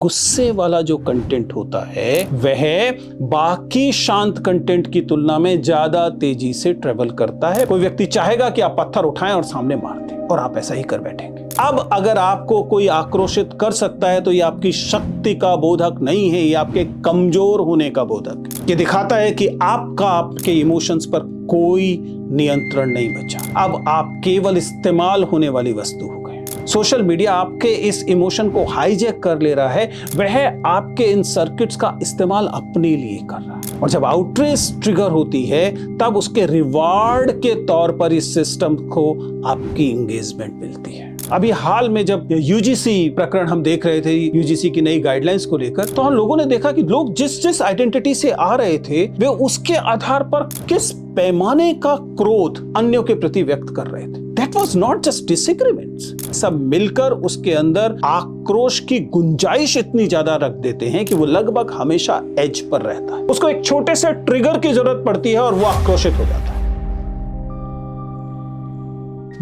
गुस्से वाला जो कंटेंट होता है वह बाकी शांत कंटेंट की तुलना में ज्यादा तेजी से ट्रेवल करता है। कोई व्यक्ति चाहेगा कि आप पत्थर उठाएं और सामने मार दें और आप ऐसा ही कर बैठेंगे। अब अगर आपको कोई आक्रोशित कर सकता है तो ये आपकी शक्ति का बोधक नहीं है, ये आपके कमजोर होने का बोधक है। ये दिखाता है कि आपके इमोशंस पर कोई नियंत्रण नहीं बचा। अब आप केवल इस्तेमाल होने वाली वस्तु हो गए। सोशल मीडिया आपके इस इमोशन को हाईजैक कर ले रहा है, वह आपके इन सर्किट्स का इस्तेमाल अपने लिए कर रहा है। और जब आउटरेज ट्रिगर होती है तब उसके रिवार्ड के तौर पर इस सिस्टम को आपकी एंगेजमेंट मिलती है। अभी हाल में जब यूजीसी प्रकरण हम देख रहे थे, यूजीसी की नई गाइडलाइंस को लेकर, तो हम लोगों ने देखा कि लोग जिस आइडेंटिटी से आ रहे थे वे उसके आधार पर किस पैमाने का क्रोध अन्यों के प्रति व्यक्त कर रहे थे। That was not just disagreements। सब मिलकर उसके अंदर आक्रोश की गुंजाइश इतनी ज्यादा रख देते हैं कि वो लगभग हमेशा एज पर रहता है। उसको एक छोटे से ट्रिगर की जरूरत पड़ती है और वो आक्रोशित हो जाता है।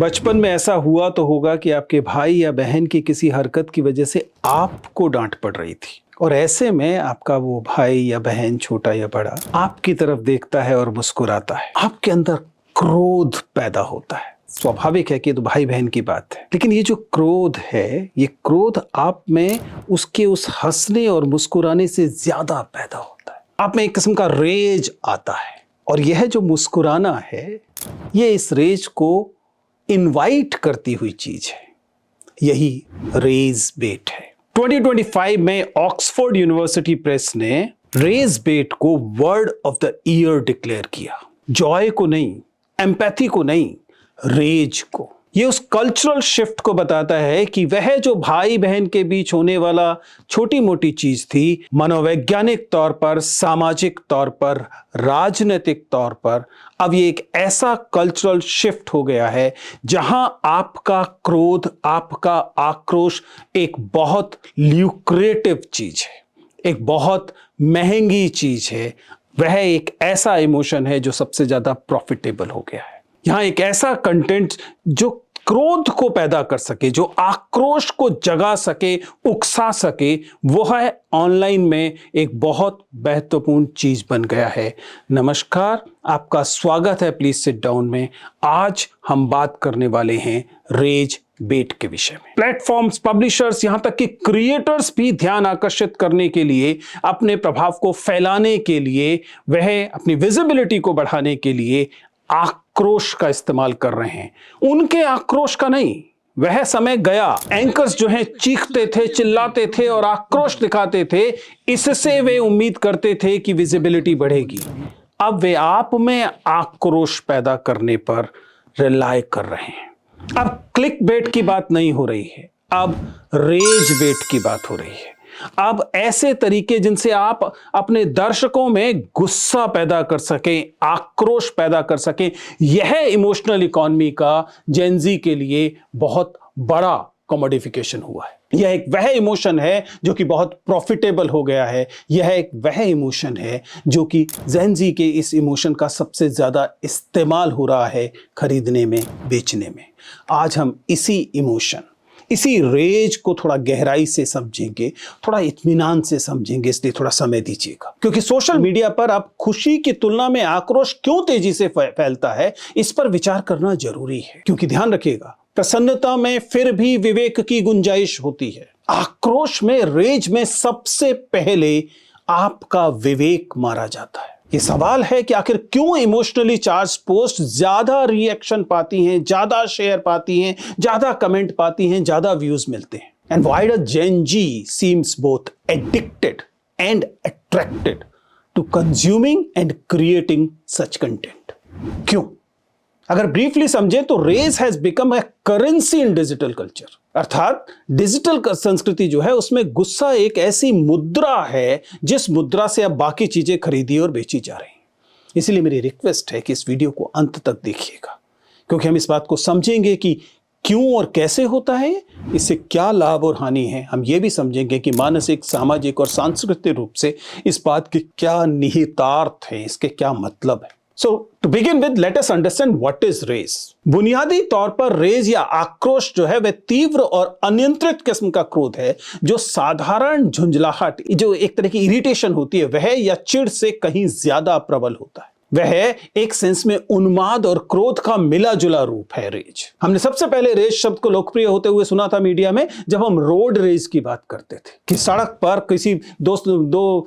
बचपन में ऐसा हुआ तो होगा कि आपके भाई या बहन की किसी हरकत की वजह से आपको डांट पड़ रही थी और ऐसे में आपका वो भाई या बहन, छोटा या बड़ा, आपकी तरफ देखता है और मुस्कुराता है। आपके अंदर क्रोध पैदा होता है। स्वाभाविक है कि तो भाई बहन की बात है, लेकिन ये जो क्रोध है, ये क्रोध आप में उसके उस हंसने और मुस्कुराने से ज्यादा पैदा होता है। आप में एक किस्म का रेज आता है और यह जो मुस्कुराना है, ये इस रेज को इनवाइट करती हुई चीज है। यही रेज बेट है। 2025 में ऑक्सफोर्ड यूनिवर्सिटी प्रेस ने रेज बेट को word of the year declare किया। जॉय को नहीं, एम्पैथी को नहीं, रेज को। ये उस कल्चरल शिफ्ट को बताता है कि वह जो भाई बहन के बीच होने वाला छोटी मोटी चीज थी, मनोवैज्ञानिक तौर पर, सामाजिक तौर पर, राजनीतिक तौर पर, अब ये एक ऐसा कल्चरल शिफ्ट हो गया है जहां आपका क्रोध, आपका आक्रोश एक बहुत ल्यूक्रेटिव चीज है, एक बहुत महंगी चीज है। वह एक ऐसा इमोशन है जो सबसे ज्यादा प्रॉफिटेबल हो गया है। यहां एक ऐसा कंटेंट जो क्रोध को पैदा कर सके, जो आक्रोश को जगा सके, उकसा सके, वो है ऑनलाइन में एक बहुत महत्वपूर्ण चीज बन गया है। नमस्कार, आपका स्वागत है प्लीज सिट डाउन में। आज हम बात करने वाले हैं रेज बेट के विषय में। प्लेटफॉर्म्स, पब्लिशर्स, यहां तक कि क्रिएटर्स भी ध्यान आकर्षित करने के लिए, अपने प्रभाव को फैलाने के लिए, वह अपनी विजिबिलिटी को बढ़ाने के लिए आक्रोश का इस्तेमाल कर रहे हैं। उनके आक्रोश का नहीं, वह समय गया। एंकर्स जो हैं चीखते थे, चिल्लाते थे और आक्रोश दिखाते थे। इससे वे उम्मीद करते थे कि विजिबिलिटी बढ़ेगी। अब वे आप में आक्रोश पैदा करने पर रिलाय कर रहे हैं। अब क्लिक बेट की बात नहीं हो रही है, अब रेज बेट की बात हो रही है। अब ऐसे तरीके जिनसे आप अपने दर्शकों में गुस्सा पैदा कर सकें, आक्रोश पैदा कर सकें, यह इमोशनल इकोनॉमी का जेन ज़ी के लिए बहुत बड़ा कमोडिफिकेशन हुआ है। यह एक वह इमोशन है जो कि बहुत प्रॉफिटेबल हो गया है। यह एक वह इमोशन है जो कि जेन ज़ी के इस इमोशन का सबसे ज्यादा इस्तेमाल हो रहा है खरीदने में, बेचने में। आज हम इसी इमोशन, इसी रेज को थोड़ा गहराई से समझेंगे, थोड़ा इत्मीनान से समझेंगे, इसलिए थोड़ा समय दीजिएगा। क्योंकि सोशल मीडिया पर अब खुशी की तुलना में आक्रोश क्यों तेजी से फैलता है, इस पर विचार करना जरूरी है। क्योंकि ध्यान रखिएगा, प्रसन्नता में फिर भी विवेक की गुंजाइश होती है। आक्रोश में, रेज में सबसे पहले आपका विवेक मारा जाता है। ये सवाल है कि आखिर क्यों इमोशनली चार्ज पोस्ट ज्यादा रिएक्शन पाती हैं, ज्यादा शेयर पाती हैं, ज्यादा कमेंट पाती हैं, ज्यादा व्यूज मिलते हैं। And why does Gen Z seems both addicted and attracted to consuming and creating such content? क्यों? अगर ब्रीफली समझें तो rage has become a currency in digital culture. अर्थात डिजिटल संस्कृति जो है उसमें गुस्सा एक ऐसी मुद्रा है जिस मुद्रा से अब बाकी चीजें खरीदी और बेची जा रही हैं। इसलिए मेरी रिक्वेस्ट है कि इस वीडियो को अंत तक देखिएगा, क्योंकि हम इस बात को समझेंगे कि क्यों और कैसे होता है, इससे क्या लाभ और हानि है। हम ये भी समझेंगे कि मानसिक, सामाजिक और सांस्कृतिक रूप से इस बात के क्या निहितार्थ है, इसके क्या मतलब है। So to begin with let us understand what is rage. बुनियादी तौर पर रेज या आक्रोश जो है वह तीव्र और अनियंत्रित किस्म का क्रोध है, जो साधारण झुंझलाहट, जो एक तरह की इरिटेशन होती है वह या चिढ़ से कहीं ज्यादा प्रबल होता है। वह एक सेंस में उन्माद और क्रोध का मिला जुला रूप है रेज। हमने सबसे पहले रेज शब्द को लोकप्रिय होते हुए सुना था मीडिया में जब हम रोड रेज की बात करते थे कि सड़क पर किसी दो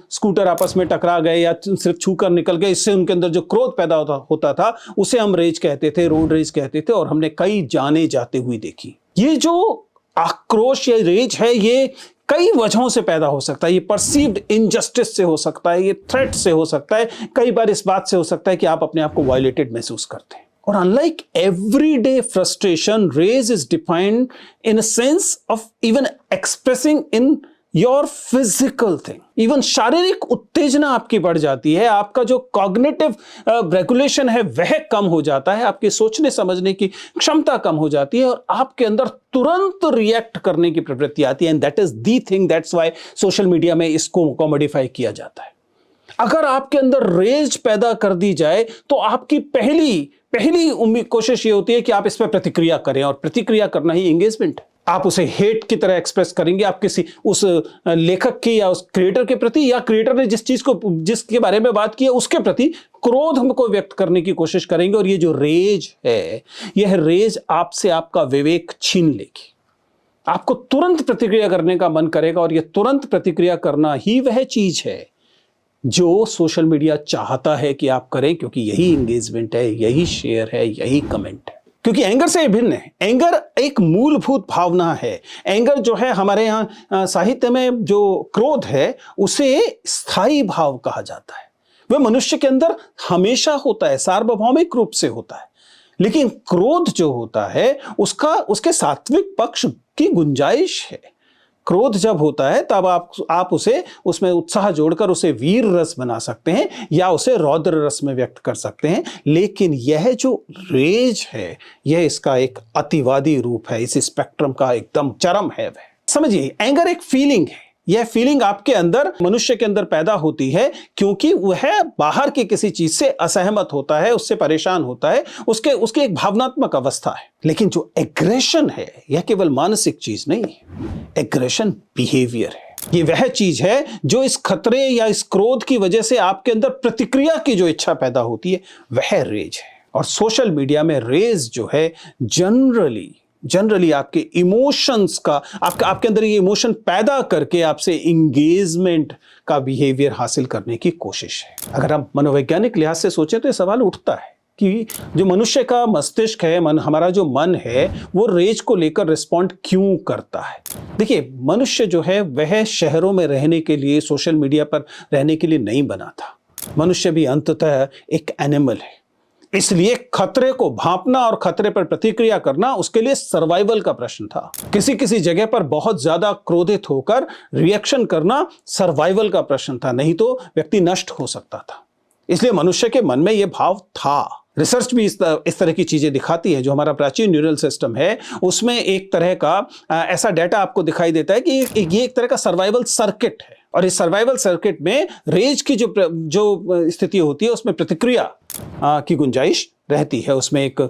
स्कूटर आपस में टकरा गए या सिर्फ छूकर निकल गए, इससे उनके अंदर जो क्रोध पैदा होता था उसे हम रेज कहते थे, रोड रेज कहते थे, और हमने कई जाने जाते हुए देखी। ये जो आक्रोश या रेज है ये कई वजहों से पैदा हो सकता है। ये परसीव्ड इनजस्टिस से हो सकता है, ये थ्रेट से हो सकता है, कई बार इस बात से हो सकता है कि आप अपने आप को वायलेटेड महसूस करते हैं। और unlike everyday frustration, rage is defined in a sense of even expressing in your physical thing. Even शारीरिक उत्तेजना आपकी बढ़ जाती है, आपका जो कॉग्निटिव रेगुलेशन है वह कम हो जाता है, आपके सोचने समझने की क्षमता कम हो जाती है और आपके अंदर तुरंत रिएक्ट करने की प्रवृत्ति आती है। And that is the thing, that's why social media में इसको कॉमोडिफाई किया जाता है। अगर आपके अंदर रेज पैदा कर दी जाए तो आपकी पहली उम्मीद कोशिश ये होती है कि आप इस पर प्रतिक्रिया करें, और प्रतिक्रिया करना ही एंगेजमेंट है। आप उसे हेट की तरह एक्सप्रेस करेंगे, आप किसी उस लेखक की या उस क्रिएटर के प्रति, या क्रिएटर ने जिसके बारे में बात की है उसके प्रति क्रोध को व्यक्त करने की कोशिश करेंगे। और ये जो रेज है, यह रेज आपसे आपका विवेक छीन लेगी, आपको तुरंत प्रतिक्रिया करने का मन करेगा। और यह तुरंत प्रतिक्रिया करना ही वह चीज है जो सोशल मीडिया चाहता है कि आप करें, क्योंकि यही एंगेजमेंट है, यही शेयर है, यही कमेंट है। क्योंकि एंगर से भिन्न है। एंगर एक मूलभूत भावना है। एंगर जो है हमारे यहाँ साहित्य में जो क्रोध है उसे स्थायी भाव कहा जाता है। वह मनुष्य के अंदर हमेशा होता है, सार्वभौमिक रूप से होता है। लेकिन क्रोध जो होता है उसके सात्विक पक्ष की गुंजाइश है। क्रोध जब होता है तब आप उसमें उत्साह जोड़कर उसे वीर रस बना सकते हैं या उसे रौद्र रस में व्यक्त कर सकते हैं। लेकिन यह जो रेज है यह इसका एक अतिवादी रूप है, इस स्पेक्ट्रम का एकदम चरम है। वह समझिए, एंगर एक फीलिंग है। यह फीलिंग आपके अंदर, मनुष्य के अंदर पैदा होती है क्योंकि वह बाहर की किसी चीज से असहमत होता है, उससे परेशान होता है, उसकी एक भावनात्मक अवस्था है। लेकिन जो एग्रेशन है यह केवल मानसिक चीज नहीं है, एग्रेशन बिहेवियर है। ये वह चीज है जो इस खतरे या इस क्रोध की वजह से आपके अंदर प्रतिक्रिया की जो इच्छा पैदा होती है वह रेज है। और सोशल मीडिया में रेज जो है जनरली आपके इमोशंस का, आपके अंदर ये इमोशन पैदा करके आपसे इंगेजमेंट का बिहेवियर हासिल करने की कोशिश है। अगर हम मनोवैज्ञानिक लिहाज से सोचें तो ये सवाल उठता है कि जो मनुष्य का मस्तिष्क है, हमारा जो मन है, वो रेज को लेकर रिस्पॉन्ड क्यों करता है। देखिए, मनुष्य जो है वह शहरों में रहने के लिए, सोशल मीडिया पर रहने के लिए नहीं बना था। मनुष्य भी अंततः एक एनिमल है। इसलिए खतरे को भांपना और खतरे पर प्रतिक्रिया करना उसके लिए सर्वाइवल का प्रश्न था। किसी जगह पर बहुत ज्यादा क्रोधित होकर रिएक्शन करना सर्वाइवल का प्रश्न था, नहीं तो व्यक्ति नष्ट हो सकता था। इसलिए मनुष्य के मन में यह भाव था। रिसर्च भी इस तरह की चीजें दिखाती है। जो हमारा प्राचीन न्यूरल सिस्टम है उसमें एक तरह का ऐसा डेटा आपको दिखाई देता है कि ये एक तरह का सर्वाइवल सर्किट है। और इस सर्वाइवल सर्किट में रेज की जो स्थिति होती है उसमें प्रतिक्रिया की गुंजाइश रहती है, उसमें एक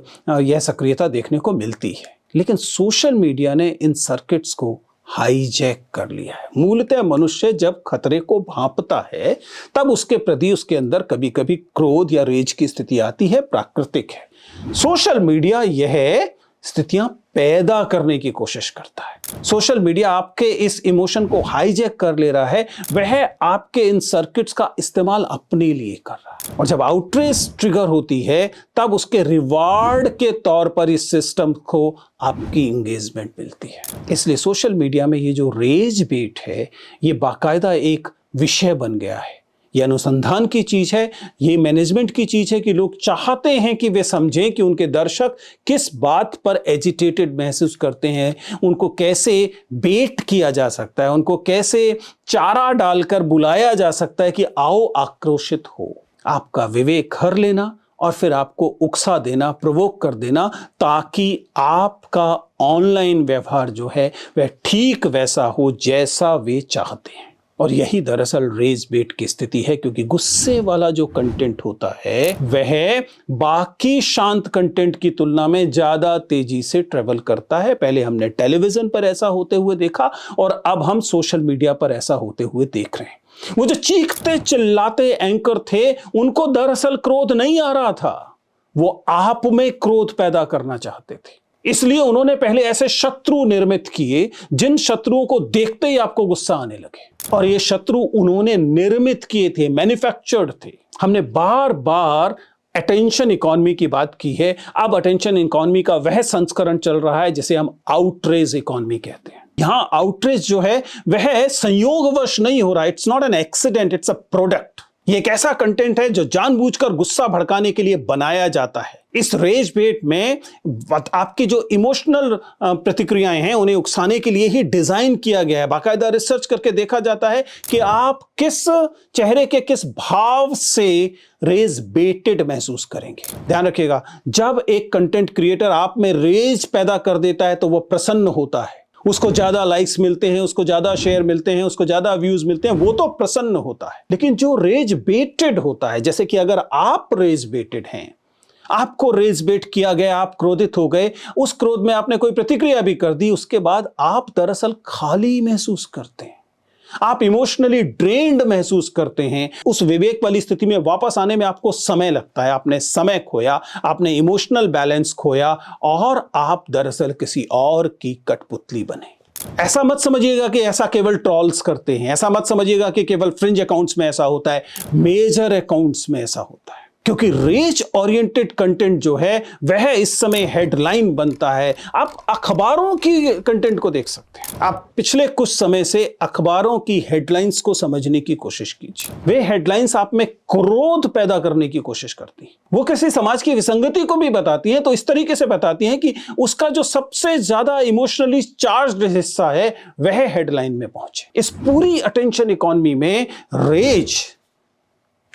यह सक्रियता देखने को मिलती है। लेकिन सोशल मीडिया ने इन सर्किट्स को हाईजैक कर लिया है। मूलतः मनुष्य जब खतरे को भांपता है तब उसके प्रति उसके अंदर कभी कभी क्रोध या रेज की स्थिति आती है, प्राकृतिक है। सोशल मीडिया यह स्थितियां पैदा करने की कोशिश करता है। सोशल मीडिया आपके इस इमोशन को हाईजैक कर ले रहा है, वह आपके इन सर्किट्स का इस्तेमाल अपने लिए कर रहा है। और जब आउटरेज ट्रिगर होती है तब उसके रिवार्ड के तौर पर इस सिस्टम को आपकी एंगेजमेंट मिलती है। इसलिए सोशल मीडिया में ये जो रेज बेट है ये बाकायदा एक विषय बन गया है। ये अनुसंधान की चीज है, ये मैनेजमेंट की चीज है कि लोग चाहते हैं कि वे समझें कि उनके दर्शक किस बात पर एजिटेटेड महसूस करते हैं, उनको कैसे बेट किया जा सकता है, उनको कैसे चारा डालकर बुलाया जा सकता है कि आओ आक्रोशित हो। आपका विवेक हर लेना और फिर आपको उकसा देना, प्रोवोक कर देना, ताकि आपका ऑनलाइन व्यवहार जो है वह ठीक वैसा हो जैसा वे चाहते हैं। और यही दरअसल रेज बेट की स्थिति है, क्योंकि गुस्से वाला जो कंटेंट होता है वह बाकी शांत कंटेंट की तुलना में ज्यादा तेजी से ट्रेवल करता है। पहले हमने टेलीविजन पर ऐसा होते हुए देखा और अब हम सोशल मीडिया पर ऐसा होते हुए देख रहे हैं। वो जो चीखते चिल्लाते एंकर थे, उनको दरअसल क्रोध नहीं आ रहा था, वो आप में क्रोध पैदा करना चाहते थे। इसलिए उन्होंने पहले ऐसे शत्रु निर्मित किए जिन शत्रुओं को देखते ही आपको गुस्सा आने लगे, और ये शत्रु उन्होंने निर्मित किए थे, मैन्युफैक्चर्ड थे। हमने बार बार अटेंशन इकोनॉमी की बात की है। अब अटेंशन इकोनॉमी का वह संस्करण चल रहा है जिसे हम आउटरेज इकोनॉमी कहते हैं। यहां आउटरेज जो है वह संयोगवश नहीं हो रहा है, it's not an accident, it's a product. ये एक ऐसा कंटेंट है जो जानबूझकर गुस्सा भड़काने के लिए बनाया जाता है। इस रेज बेट में आपकी जो इमोशनल प्रतिक्रियाएं हैं उन्हें उकसाने के लिए ही डिजाइन किया गया है। बाकायदा रिसर्च करके देखा जाता है कि आप किस चेहरे के किस भाव से रेज बेटेड महसूस करेंगे। ध्यान रखिएगा, जब एक कंटेंट क्रिएटर आप में रेज पैदा कर देता है तो वह प्रसन्न होता है, उसको ज्यादा लाइक्स मिलते हैं, उसको ज्यादा शेयर मिलते हैं, उसको ज्यादा व्यूज मिलते हैं, वो तो प्रसन्न होता है। लेकिन जो रेज बेटेड होता है, जैसे कि अगर आप रेज बेटेड हैं, आपको रेज बेट किया गया, आप क्रोधित हो गए, उस क्रोध में आपने कोई प्रतिक्रिया भी कर दी, उसके बाद आप दरअसल खाली महसूस करते हैं, आप इमोशनली ड्रेन्ड महसूस करते हैं। उस विवेक वाली स्थिति में वापस आने में आपको समय लगता है। आपने समय खोया, आपने इमोशनल बैलेंस खोया और आप दरअसल किसी और की कठपुतली बने। ऐसा मत समझिएगा कि ऐसा केवल ट्रॉल्स करते हैं, ऐसा मत समझिएगा कि केवल फ्रिंज अकाउंट्स में ऐसा होता है, मेजर अकाउंट्स में ऐसा होता है। क्योंकि रेज ओरिएंटेड कंटेंट जो है वह इस समय हेडलाइन बनता है। आप अखबारों की कंटेंट को देख सकते हैं। आप पिछले कुछ समय से अखबारों की हेडलाइंस को समझने की कोशिश कीजिए। वे हेडलाइंस आप में क्रोध पैदा करने की कोशिश करती हैं। वो किसी समाज की विसंगति को भी बताती हैं, तो इस तरीके से बताती हैं कि उसका जो सबसे ज्यादा इमोशनली चार्ज्ड हिस्सा है वह हेडलाइन में पहुंचे। इस पूरी अटेंशन इकोनॉमी में रेज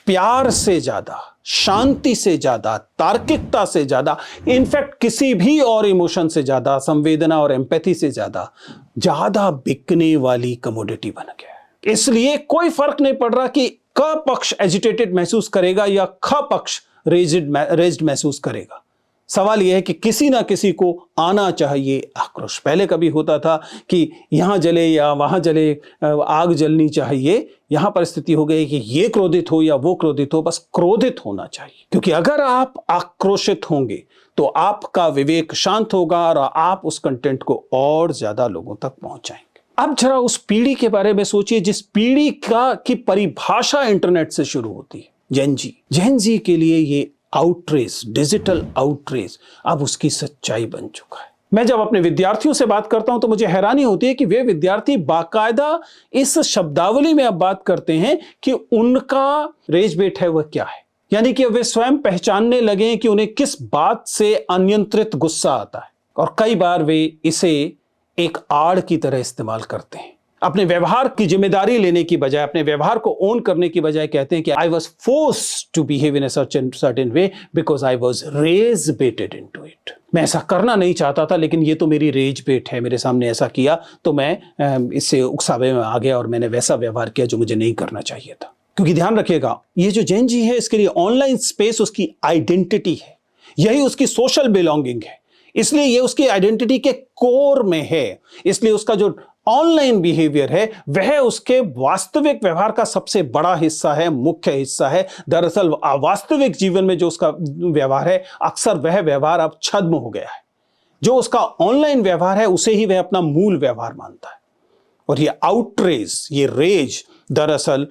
प्यार से ज्यादा, शांति से ज्यादा, तार्किकता से ज्यादा, इनफैक्ट किसी भी और इमोशन से ज्यादा, संवेदना और एम्पैथी से ज्यादा बिकने वाली कमोडिटी बन गया है। इसलिए कोई फर्क नहीं पड़ रहा कि क पक्ष एजिटेटेड महसूस करेगा या ख पक्ष रेज्ड महसूस करेगा। सवाल यह है कि किसी ना किसी को आना चाहिए आक्रोश। पहले कभी होता था कि यहां जले या वहां जले, आग जलनी चाहिए। यहां परिस्थिति हो गई कि ये क्रोधित हो या वो क्रोधित हो, बस क्रोधित होना चाहिए। क्योंकि अगर आप आक्रोशित होंगे तो आपका विवेक शांत होगा और आप उस कंटेंट को और ज्यादा लोगों तक पहुंचाएंगे। अब जरा उस पीढ़ी के बारे में सोचिए जिस पीढ़ी की परिभाषा इंटरनेट से शुरू होती है, जेन जी के लिए ये आउटरेज, डिजिटल आउटरेज अब उसकी सच्चाई बन चुका है। मैं जब अपने विद्यार्थियों से बात करता हूं तो मुझे हैरानी होती है कि वे विद्यार्थी बाकायदा इस शब्दावली में अब बात करते हैं कि उनका रेज बेट है वह क्या है। यानी कि वे स्वयं पहचानने लगे कि उन्हें किस बात से अनियंत्रित गुस्सा आता है, और कई बार वे इसे एक आड़ की तरह इस्तेमाल करते हैं। अपने व्यवहार की जिम्मेदारी लेने की बजाय, अपने व्यवहार को ओन करने की बजाय कहते हैं कि I was forced to behave in a certain way because I was rage baited into it. मैं ऐसा करना नहीं चाहता था, लेकिन ये तो मेरी रेज बेट है, मेरे सामने ऐसा किया तो मैं इससे उकसावे में आ गया और मैंने वैसा व्यवहार किया जो मुझे नहीं करना चाहिए था। क्योंकि ध्यान रखिएगा, ये जो जेन जी है इसके लिए ऑनलाइन स्पेस उसकी आइडेंटिटी है, यही उसकी सोशल बिलोंगिंग है। इसलिए ये उसकी आइडेंटिटी के कोर में है। इसलिए उसका जो ऑनलाइन बिहेवियर है वह उसके वास्तविक व्यवहार का सबसे बड़ा हिस्सा है, मुख्य हिस्सा है। दरअसल वास्तविक जीवन में जो उसका व्यवहार है, अक्सर वह व्यवहार अब छद्म हो गया है। जो उसका ऑनलाइन व्यवहार है उसे ही वह अपना मूल व्यवहार मानता है। और ये आउटरेज, ये रेज दरअसल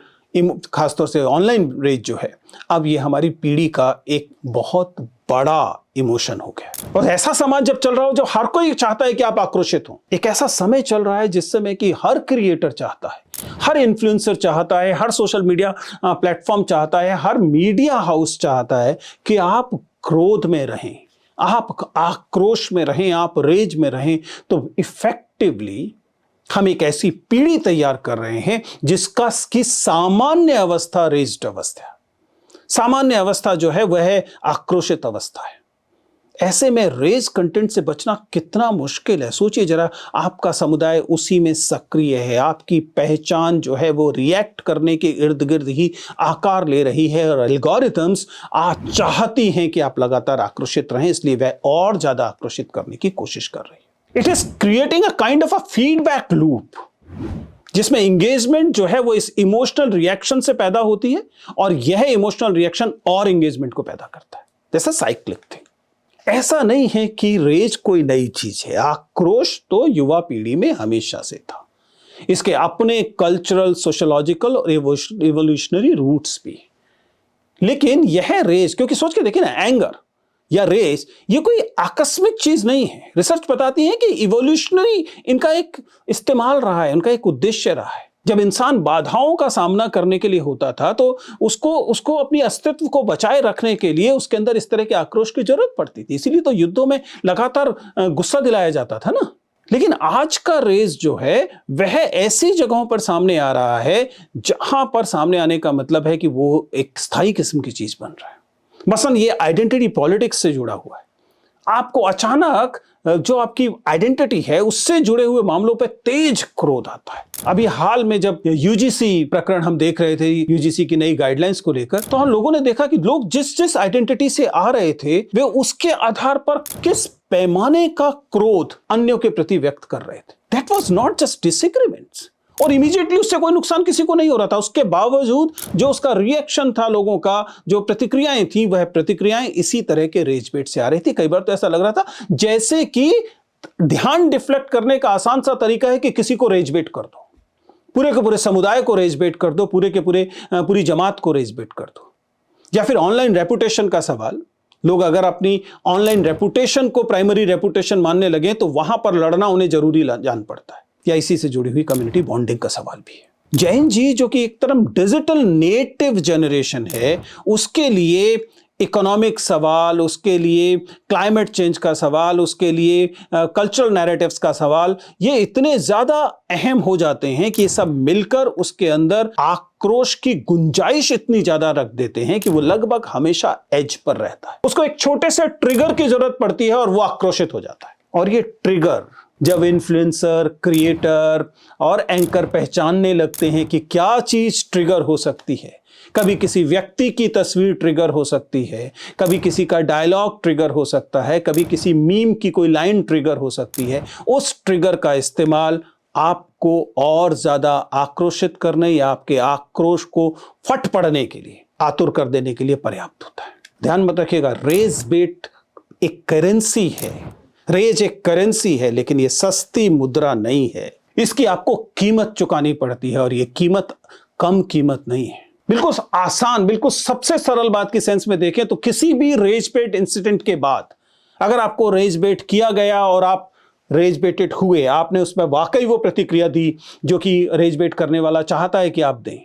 खासतौर से ऑनलाइन रेज जो है, अब ये हमारी पीढ़ी का एक बहुत बड़ा इमोशन हो गया। और ऐसा समाज जब चल रहा हो, जो हर कोई चाहता है कि आप आक्रोशित हो, एक ऐसा समय चल रहा है जिस समय कि हर क्रिएटर चाहता है, हर इन्फ्लुएंसर चाहता है, हर सोशल मीडिया प्लेटफॉर्म चाहता है, हर मीडिया हाउस चाहता है कि आप क्रोध में रहें, आप आक्रोश में रहें, आप रेज में रहें। तो इफेक्टिवली हम एक ऐसी पीढ़ी तैयार कर रहे हैं जिसका की सामान्य अवस्था रेज्ड अवस्था, सामान्य अवस्था जो है वह है आक्रोशित अवस्था है। ऐसे में रेज कंटेंट से बचना कितना मुश्किल है। सोचिए जरा, आपका समुदाय उसी में सक्रिय है, आपकी पहचान जो है वो रिएक्ट करने के इर्द गिर्द ही आकार ले रही है, और एल्गोरिथम्स आज चाहती हैं कि आप लगातार आक्रोशित रहें, इसलिए वह और ज्यादा आक्रोशित करने की कोशिश कर रही है। It is creating a kind of a feedback loop, जिसमें एंगेजमेंट जो है वो इस इमोशनल रिएक्शन से पैदा होती है, और यह इमोशनल रिएक्शन और एंगेजमेंट को पैदा करता है, जैसा साइक्लिक थिंग। ऐसा नहीं है कि रेज कोई नई चीज है, आक्रोश तो युवा पीढ़ी में हमेशा से था। इसके अपने कल्चरल, सोशोलॉजिकल और इवोल्यूशनरी रूट्स भी। लेकिन यह रेज, क्योंकि सोच के देखिए ना, एंगर या रेज ये कोई आकस्मिक चीज नहीं है। रिसर्च बताती है कि इवोल्यूशनरी इनका एक इस्तेमाल रहा है, इनका एक उद्देश्य रहा है। जब इंसान बाधाओं का सामना करने के लिए होता था तो उसको अपनी अस्तित्व को बचाए रखने के लिए उसके अंदर इस तरह के आक्रोश की जरूरत पड़ती थी। इसीलिए तो युद्धों में लगातार गुस्सा दिलाया जाता था ना। लेकिन आज का रेज जो है वह ऐसी जगहों पर सामने आ रहा है जहां पर सामने आने का मतलब है कि वो एक स्थायी किस्म की चीज बन रहा है। मसलन ये आइडेंटिटी पॉलिटिक्स से जुड़ा हुआ है। आपको अचानक जो आपकी आइडेंटिटी है उससे जुड़े हुए मामलों पर तेज क्रोध आता है। अभी हाल में जब यूजीसी प्रकरण हम देख रहे थे, यूजीसी की नई गाइडलाइंस को लेकर, तो हम लोगों ने देखा कि लोग जिस जिस आइडेंटिटी से आ रहे थे वे उसके आधार पर किस पैमाने का क्रोध अन्यों के प्रति व्यक्त कर रहे थे। That was not just disagreements, और इमीडिएटली उससे कोई नुकसान किसी को नहीं हो रहा था। उसके बावजूद जो उसका रिएक्शन था, लोगों का जो प्रतिक्रियाएं थी, वह प्रतिक्रियाएं इसी तरह के रेज बेट से आ रही थी। कई बार तो ऐसा लग रहा था जैसे कि ध्यान डिफ्लेक्ट करने का आसान सा तरीका है कि किसी को रेज बेट कर दो, पूरे के पूरे समुदाय को रेज बेट कर दो, पूरी जमात को रेज बेट कर दो। या फिर ऑनलाइन रेपुटेशन का सवाल, लोग अगर अपनी ऑनलाइन रेपुटेशन को प्राइमरी रेपुटेशन मानने लगे तो वहां पर लड़ना उन्हें जरूरी जान पड़ता है। या इसी से जुड़ी हुई कम्युनिटी बॉन्डिंग का सवाल भी है। जैन जी जो कि एक तरफ डिजिटल नेटिव जनरेशन है, उसके लिए इकोनॉमिक सवाल, उसके लिए क्लाइमेट चेंज का सवाल, उसके लिए कल्चरल नैरेटिव्स का सवाल, ये इतने ज्यादा अहम हो जाते हैं कि ये सब मिलकर उसके अंदर आक्रोश की गुंजाइश इतनी ज्यादा रख देते हैं कि वो लगभग हमेशा एज पर रहता है। उसको एक छोटे से ट्रिगर की जरूरत पड़ती है और वो आक्रोशित हो जाता है। और ये ट्रिगर जब इन्फ्लुएंसर, क्रिएटर और एंकर पहचानने लगते हैं कि क्या चीज ट्रिगर हो सकती है, कभी किसी व्यक्ति की तस्वीर ट्रिगर हो सकती है, कभी किसी का डायलॉग ट्रिगर हो सकता है, कभी किसी मीम की कोई लाइन ट्रिगर हो सकती है, उस ट्रिगर का इस्तेमाल आपको और ज्यादा आक्रोशित करने या आपके आक्रोश को फट पड़ने के लिए, आतुर कर देने के लिए पर्याप्त होता है। ध्यान मत रखिएगा, रेज बेट एक करेंसी है, रेज एक करेंसी है, लेकिन यह सस्ती मुद्रा नहीं है। इसकी आपको कीमत चुकानी पड़ती है, और यह कीमत कम कीमत नहीं है। बिल्कुल आसान, बिल्कुल सबसे सरल बात की सेंस में देखें तो किसी भी रेज बेट इंसिडेंट के बाद अगर आपको रेज बेट किया गया और आप रेज बेटेड हुए, आपने उस पर वाकई वो प्रतिक्रिया दी जो कि रेज बेट करने वाला चाहता है कि आप दें,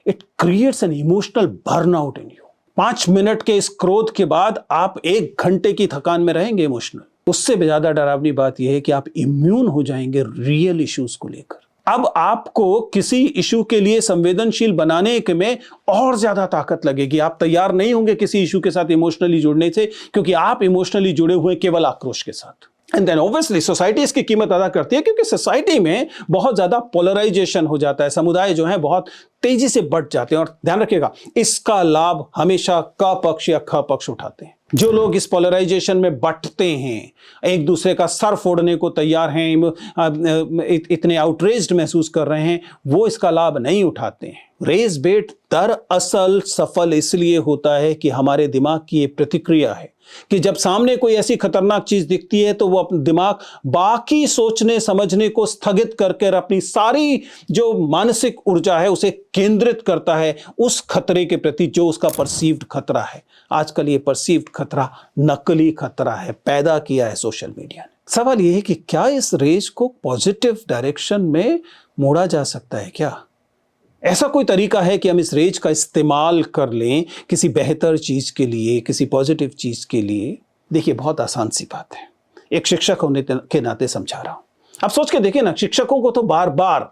it creates an emotional burnout in you. 5 minute के इस क्रोध के बाद आप 1 घंटे की थकान में रहेंगे इमोशनल। उससे भी ज्यादा डरावनी बात यह है कि आप इम्यून हो जाएंगे रियल इश्यूज को लेकर। अब आपको किसी इशू के लिए संवेदनशील बनाने के में और ज्यादा ताकत लगेगी। आप तैयार नहीं होंगे किसी इशू के साथ इमोशनली जुड़ने से, क्योंकि आप इमोशनली जुड़े हुए केवल आक्रोश के साथ। एंड देन ऑब्वियसली सोसाइटी इसकी कीमत अदा करती है, क्योंकि सोसाइटी में बहुत ज्यादा पोलराइजेशन हो जाता है, समुदाय जो है बहुत तेजी से बढ़ जाते हैं। और ध्यान रखिएगा, इसका लाभ हमेशा क पक्ष या ख पक्ष उठाते हैं। जो लोग इस पोलराइजेशन में बंटते हैं, एक दूसरे का सर फोड़ने को तैयार हैं, इतने आउटरेज्ड महसूस कर रहे हैं, वो इसका लाभ नहीं उठाते हैं। रेज बेट दरअसल सफल इसलिए होता है कि हमारे दिमाग की ये प्रतिक्रिया है कि जब सामने कोई ऐसी खतरनाक चीज दिखती है तो वो अपना दिमाग बाकी सोचने समझने को स्थगित करके अपनी सारी जो मानसिक ऊर्जा है उसे केंद्रित करता है उस खतरे के प्रति जो उसका परसीव्ड खतरा है। आजकल ये परसीव्ड खतरा नकली खतरा है, पैदा किया है सोशल मीडिया ने। सवाल यह है कि क्या इस रेज को पॉजिटिव डायरेक्शन में मोड़ा जा सकता है? क्या ऐसा कोई तरीका है कि हम इस रेज का इस्तेमाल कर लें किसी बेहतर चीज के लिए, किसी पॉजिटिव चीज के लिए? देखिए, बहुत आसान सी बात है, एक शिक्षक होने के नाते समझा रहा हूं। आप सोच के देखिए ना, शिक्षकों को तो बार बार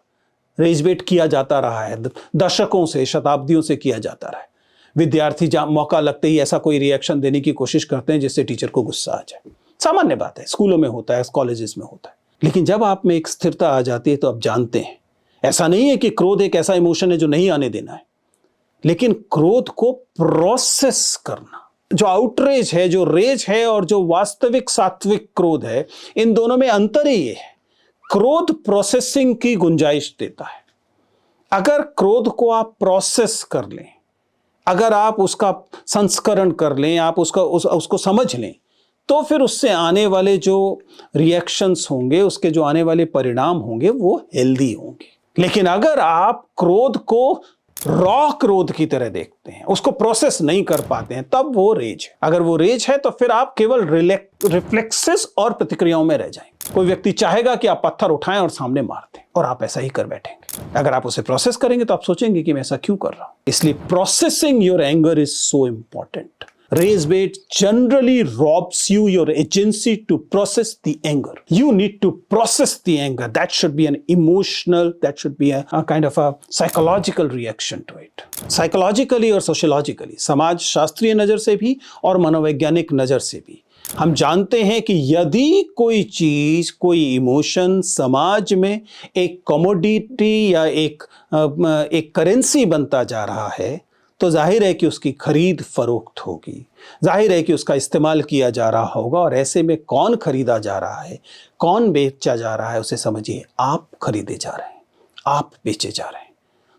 रेज बेट किया जाता रहा है, दशकों से, शताब्दियों से किया जाता रहा है। विद्यार्थी जहाँ मौका लगते ही ऐसा कोई रिएक्शन देने की कोशिश करते हैं जिससे टीचर को गुस्सा आ जाए। सामान्य बात है, स्कूलों में होता है, कॉलेजेस में होता है। लेकिन जब आप में एक स्थिरता आ जाती है तो आप जानते हैं, ऐसा नहीं है कि क्रोध एक ऐसा इमोशन है जो नहीं आने देना है, लेकिन क्रोध को प्रोसेस करना, जो आउटरेज है, जो रेज है और जो वास्तविक सात्विक क्रोध है, इन दोनों में अंतर ही ये है। क्रोध प्रोसेसिंग की गुंजाइश देता है। अगर क्रोध को आप प्रोसेस कर लें, अगर आप उसका संस्करण कर लें, आप उसको समझ लें, तो फिर उससे आने वाले जो रिएक्शंस होंगे, उसके जो आने वाले परिणाम होंगे, वो हेल्दी होंगे। लेकिन अगर आप क्रोध को रॉ क्रोध की तरह देखते हैं, उसको प्रोसेस नहीं कर पाते हैं, तब वो रेज है। अगर वो रेज है तो फिर आप केवल रिफ्लेक्सेस और प्रतिक्रियाओं में रह जाएंगे। कोई व्यक्ति चाहेगा कि आप पत्थर उठाएं और सामने मार दें, और आप ऐसा ही कर बैठेंगे। अगर आप उसे प्रोसेस करेंगे तो आप सोचेंगे कि मैं ऐसा क्यों कर रहा हूं। इसलिए processing your anger is so important. Rage bait generally robs you your agency to process the anger. You need to process the anger. That should be an emotional, that should be a kind of a psychological reaction to it. Psychologically और sociologically, समाज शास्त्रीय नज़र से भी और मनोवैज्ञानिक नज़र से भी हम जानते हैं कि यदि कोई चीज़, कोई इमोशन समाज में एक कमोडिटी या एक करेंसी बनता जा रहा है, तो जाहिर है कि उसकी खरीद फरोख्त होगी, जाहिर है कि उसका इस्तेमाल किया जा रहा होगा। और ऐसे में कौन खरीदा जा रहा है, कौन बेचा जा रहा है, उसे समझिए। आप खरीदे जा रहे हैं, आप बेचे जा रहे हैं।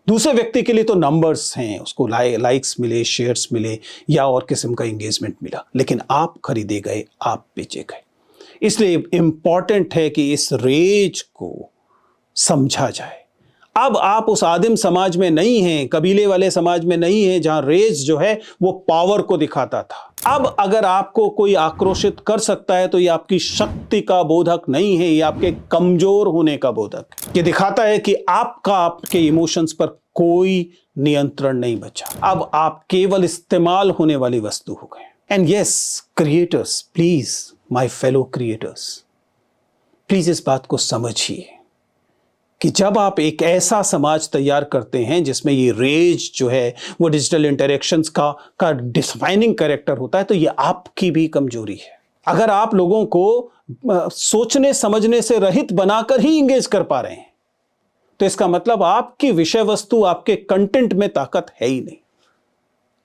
दूसरे व्यक्ति के लिए तो नंबर्स हैं, उसको लाइक्स मिले, शेयर्स मिले या और किस्म का एंगेजमेंट मिला, लेकिन आप खरीदे गए, आप बेचे गए। इसलिए इंपॉर्टेंट है कि इस रेज को समझा जाए। अब आप उस आदिम समाज में नहीं हैं, कबीले वाले समाज में नहीं हैं, जहां रेज जो है वो पावर को दिखाता था। अब अगर आपको कोई आक्रोशित कर सकता है तो ये आपकी शक्ति का बोधक नहीं है, ये आपके कमजोर होने का बोधक है। ये दिखाता है कि आपके इमोशंस पर कोई नियंत्रण नहीं बचा। अब आप केवल इस्तेमाल होने वाली वस्तु हो गए। And yes, creators, please, my fellow creators, please इस बात को समझिए कि जब आप एक ऐसा समाज तैयार करते हैं जिसमें ये रेज जो है वो डिजिटल इंटरेक्शंस का डिफाइनिंग कैरेक्टर होता है, तो ये आपकी भी कमजोरी है। अगर आप लोगों को सोचने समझने से रहित बनाकर ही इंगेज कर पा रहे हैं, तो इसका मतलब आपकी विषय वस्तु, आपके कंटेंट में ताकत है ही नहीं।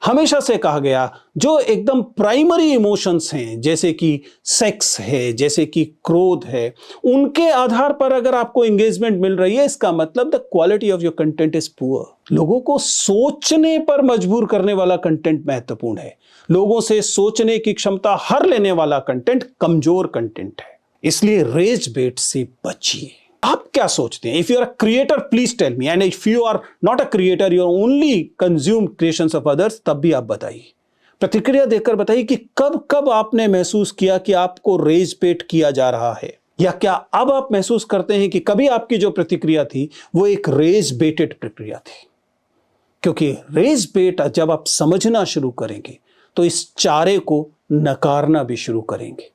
हमेशा से कहा गया, जो एकदम प्राइमरी इमोशंस हैं, जैसे कि सेक्स है, जैसे कि क्रोध है, उनके आधार पर अगर आपको एंगेजमेंट मिल रही है, इसका मतलब the quality of your content is poor. लोगों को सोचने पर मजबूर करने वाला कंटेंट महत्वपूर्ण है। लोगों से सोचने की क्षमता हर लेने वाला कंटेंट कमजोर कंटेंट है। इसलिए रेज बेट से बचिए। आप क्या सोचते हैं? If you are a creator, please tell me, and if you are not a creator, you are only consume creations of others, तब भी आप बताइए, प्रतिक्रिया देकर बताइए कि कब कब आपने महसूस किया कि आपको रेज बेट किया जा रहा है, या क्या अब आप महसूस करते हैं कि कभी आपकी जो प्रतिक्रिया थी वो एक रेज बेटेड प्रतिक्रिया थी। क्योंकि रेज बेट जब आप समझना शुरू करेंगे तो इस चारे को नकारना भी शुरू करेंगे।